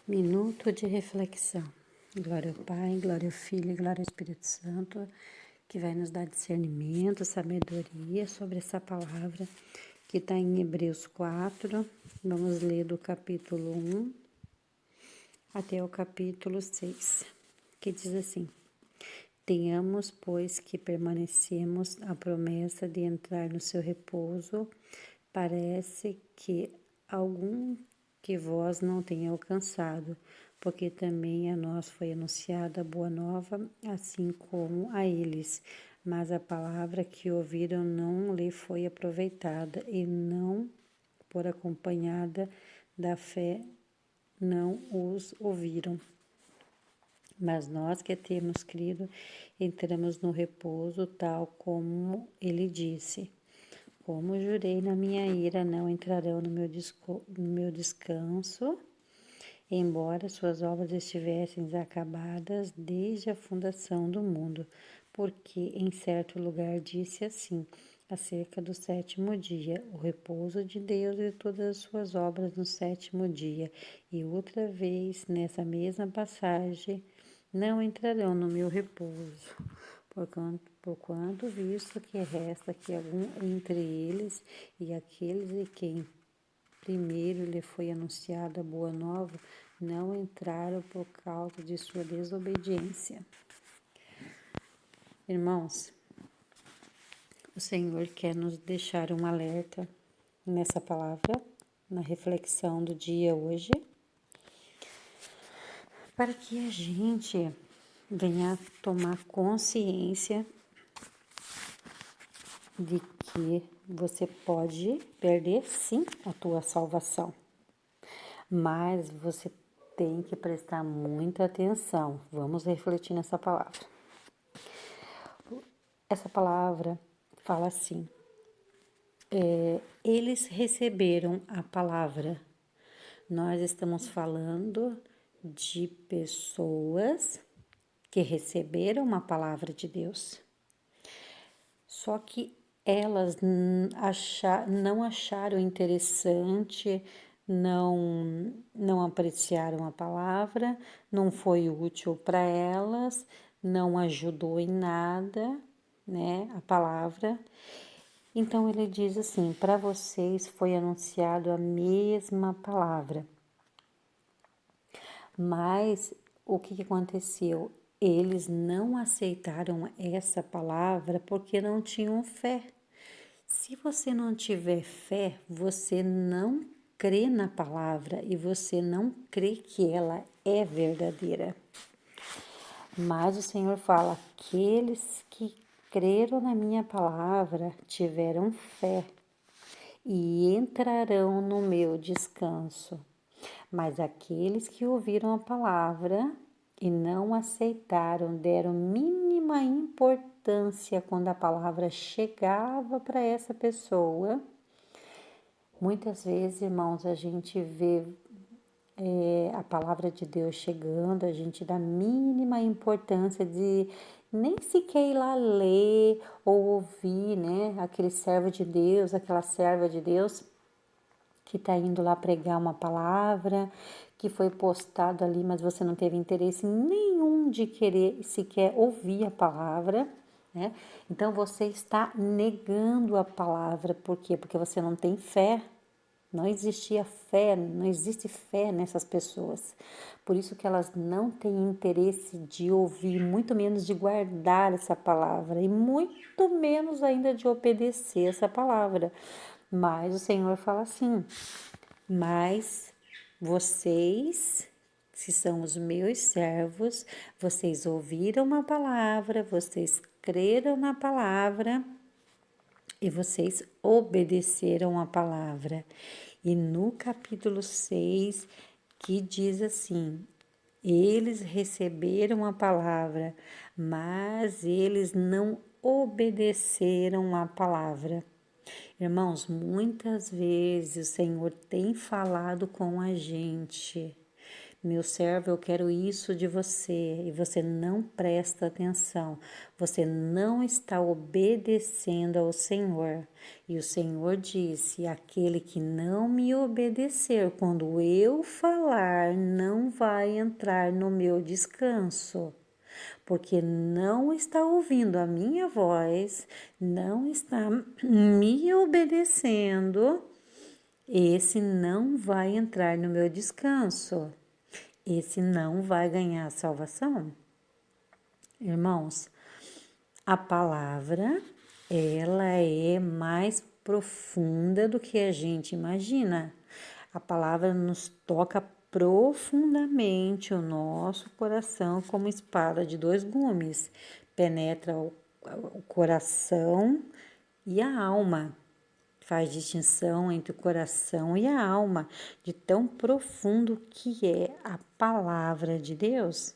Minuto de reflexão. Glória ao Pai, glória ao Filho e glória ao Espírito Santo, que vai nos dar discernimento, sabedoria sobre essa palavra que está em Hebreus 4. Vamos ler do capítulo 1 até o capítulo 6, que diz assim: Tenhamos, pois, que permanecemos a promessa de entrar no seu repouso. Parece que algum que vós não tenha alcançado, porque também a nós foi anunciada a boa nova, assim como a eles. Mas a palavra que ouviram não lhe foi aproveitada, e não por acompanhada da fé não os ouviram. Mas nós que temos crido, entramos no repouso, tal como ele disse. Como jurei na minha ira, não entrarão no meu descanso, embora suas obras estivessem acabadas desde a fundação do mundo, porque em certo lugar disse assim, acerca do sétimo dia, o repouso de Deus e todas as suas obras no sétimo dia, e outra vez, nessa mesma passagem, não entrarão no meu repouso. Porquanto visto que resta que algum entre eles e aqueles de quem primeiro lhe foi anunciada a boa nova, não entraram por causa de sua desobediência. Irmãos, o Senhor quer nos deixar um alerta nessa palavra, na reflexão do dia hoje, para que a gente venha tomar consciência de que você pode perder sim a tua salvação, mas você tem que prestar muita atenção. Vamos refletir nessa palavra. Essa palavra fala assim, eles receberam a palavra. Nós estamos falando de pessoas que receberam uma palavra de Deus. Só que elas não acharam interessante, não apreciaram a palavra, não foi útil para elas, não ajudou em nada, né, a palavra. Então ele diz assim, para vocês foi anunciado a mesma palavra. Mas o que aconteceu? Eles não aceitaram essa palavra porque não tinham fé. Se você não tiver fé, você não crê na palavra e você não crê que ela é verdadeira. Mas o Senhor fala, aqueles que creram na minha palavra tiveram fé e entrarão no meu descanso. Mas aqueles que ouviram a palavra e não aceitaram, deram mínima importância quando a palavra chegava para essa pessoa. Muitas vezes, irmãos, a gente vê a palavra de Deus chegando, a gente dá mínima importância de nem sequer ir lá ler ou ouvir, né? Aquele servo de Deus, aquela serva de Deus que está indo lá pregar uma palavra, que foi postado ali, mas você não teve interesse nenhum de querer sequer ouvir a palavra, né? Então você está negando a palavra, por quê? Porque você não tem fé. Não existia fé, não existe fé nessas pessoas. Por isso que elas não têm interesse de ouvir, muito menos de guardar essa palavra e muito menos ainda de obedecer essa palavra. Mas o Senhor fala assim, mas vocês, se são os meus servos, vocês ouviram uma palavra, vocês creram na palavra e vocês obedeceram a palavra. E no capítulo 6, que diz assim, eles receberam a palavra, mas eles não obedeceram a palavra. Irmãos, muitas vezes o Senhor tem falado com a gente, meu servo, eu quero isso de você, e você não presta atenção, você não está obedecendo ao Senhor. E o Senhor disse: aquele que não me obedecer, quando eu falar, não vai entrar no meu descanso. Porque não está ouvindo a minha voz, não está me obedecendo, esse não vai entrar no meu descanso. Esse não vai ganhar salvação. Irmãos, a palavra, ela é mais profunda do que a gente imagina. A palavra nos toca profundamente o nosso coração como espada de dois gumes. Penetra o coração e a alma. Faz distinção entre o coração e a alma, de tão profundo que é a palavra de Deus.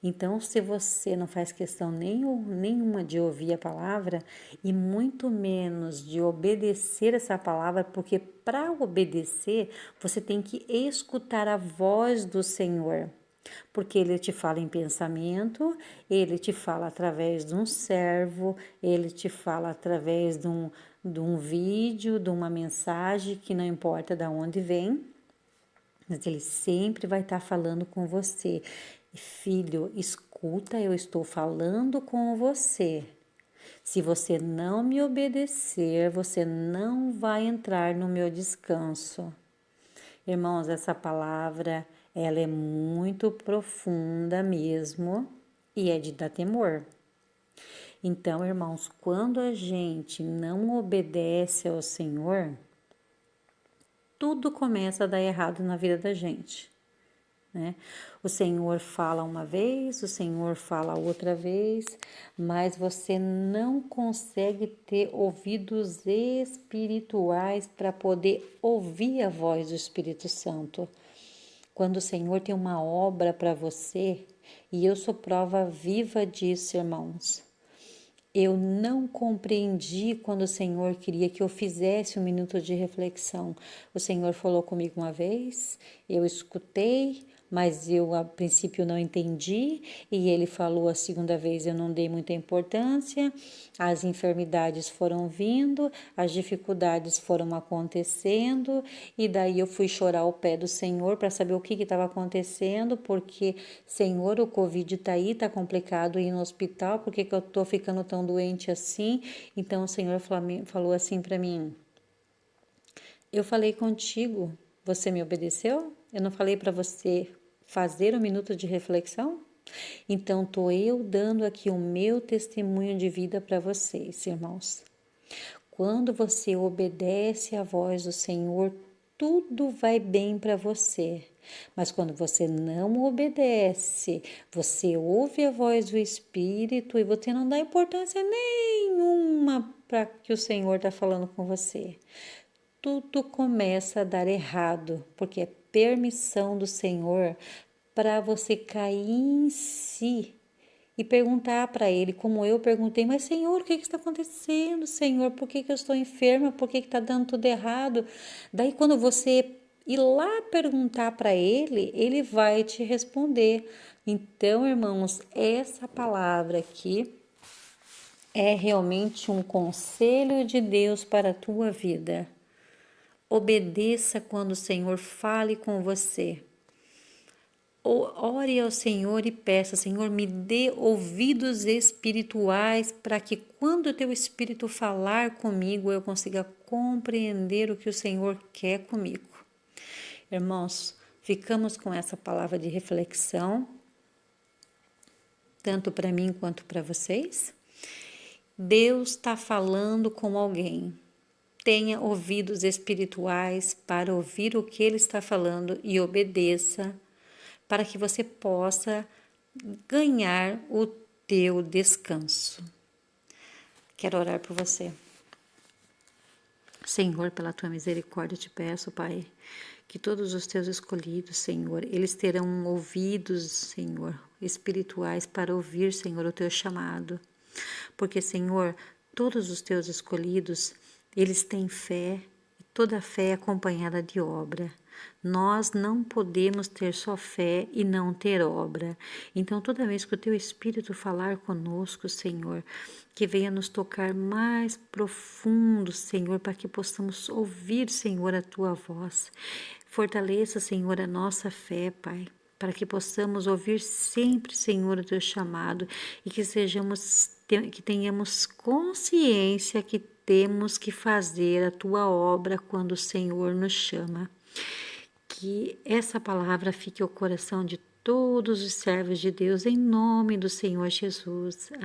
Então, se você não faz questão nenhuma de ouvir a palavra e muito menos de obedecer essa palavra, porque para obedecer você tem que escutar a voz do Senhor. Porque ele te fala em pensamento, ele te fala através de um servo, ele te fala através de um vídeo, de uma mensagem, que não importa de onde vem, mas ele sempre vai estar falando com você. Filho, escuta, eu estou falando com você. Se você não me obedecer, você não vai entrar no meu descanso. Irmãos, essa palavra, ela é muito profunda mesmo e é de dar temor. Então, irmãos, quando a gente não obedece ao Senhor, tudo começa a dar errado na vida da gente, né? O Senhor fala uma vez, o Senhor fala outra vez, mas você não consegue ter ouvidos espirituais para poder ouvir a voz do Espírito Santo. Quando o Senhor tem uma obra para você, e eu sou prova viva disso, irmãos. Eu não compreendi quando o Senhor queria que eu fizesse um minuto de reflexão. O Senhor falou comigo uma vez, eu escutei, mas eu a princípio não entendi, e ele falou a segunda vez, eu não dei muita importância, as enfermidades foram vindo, as dificuldades foram acontecendo, e daí eu fui chorar ao pé do Senhor para saber o que estava acontecendo, porque, Senhor, o Covid está aí, está complicado ir no hospital, por que eu estou ficando tão doente assim? Então o Senhor falou assim para mim: eu falei contigo, você me obedeceu? Eu não falei para você fazer um minuto de reflexão? Então, estou eu dando aqui o meu testemunho de vida para vocês, irmãos. Quando você obedece à voz do Senhor, tudo vai bem para você. Mas quando você não obedece, você ouve a voz do Espírito e você não dá importância nenhuma para que o Senhor está falando com você. Tudo começa a dar errado, porque é permissão do Senhor para você cair em si e perguntar para Ele, como eu perguntei: mas Senhor, o que está acontecendo, Senhor? Por que eu estou enferma? Por que está dando tudo errado? Daí quando você ir lá perguntar para Ele, Ele vai te responder. Então, irmãos, essa palavra aqui é realmente um conselho de Deus para a tua vida. Obedeça quando o Senhor fale com você. Ore ao Senhor e peça: Senhor, me dê ouvidos espirituais para que quando o teu Espírito falar comigo, eu consiga compreender o que o Senhor quer comigo. Irmãos, ficamos com essa palavra de reflexão, tanto para mim quanto para vocês. Deus está falando com alguém. Tenha ouvidos espirituais para ouvir o que Ele está falando e obedeça, para que você possa ganhar o teu descanso. Quero orar por você. Senhor, pela tua misericórdia, eu te peço, Pai, que todos os teus escolhidos, Senhor, eles terão ouvidos, Senhor, espirituais para ouvir, Senhor, o teu chamado. Porque, Senhor, todos os teus escolhidos, eles têm fé, e toda fé é acompanhada de obra. Nós não podemos ter só fé e não ter obra. Então, toda vez que o Teu Espírito falar conosco, Senhor, que venha nos tocar mais profundo, Senhor, para que possamos ouvir, Senhor, a Tua voz. Fortaleça, Senhor, a nossa fé, Pai, para que possamos ouvir sempre, Senhor, o Teu chamado e que tenhamos consciência que temos que fazer a Tua obra quando o Senhor nos chama. Que essa palavra fique ao coração de todos os servos de Deus, em nome do Senhor Jesus. Amém.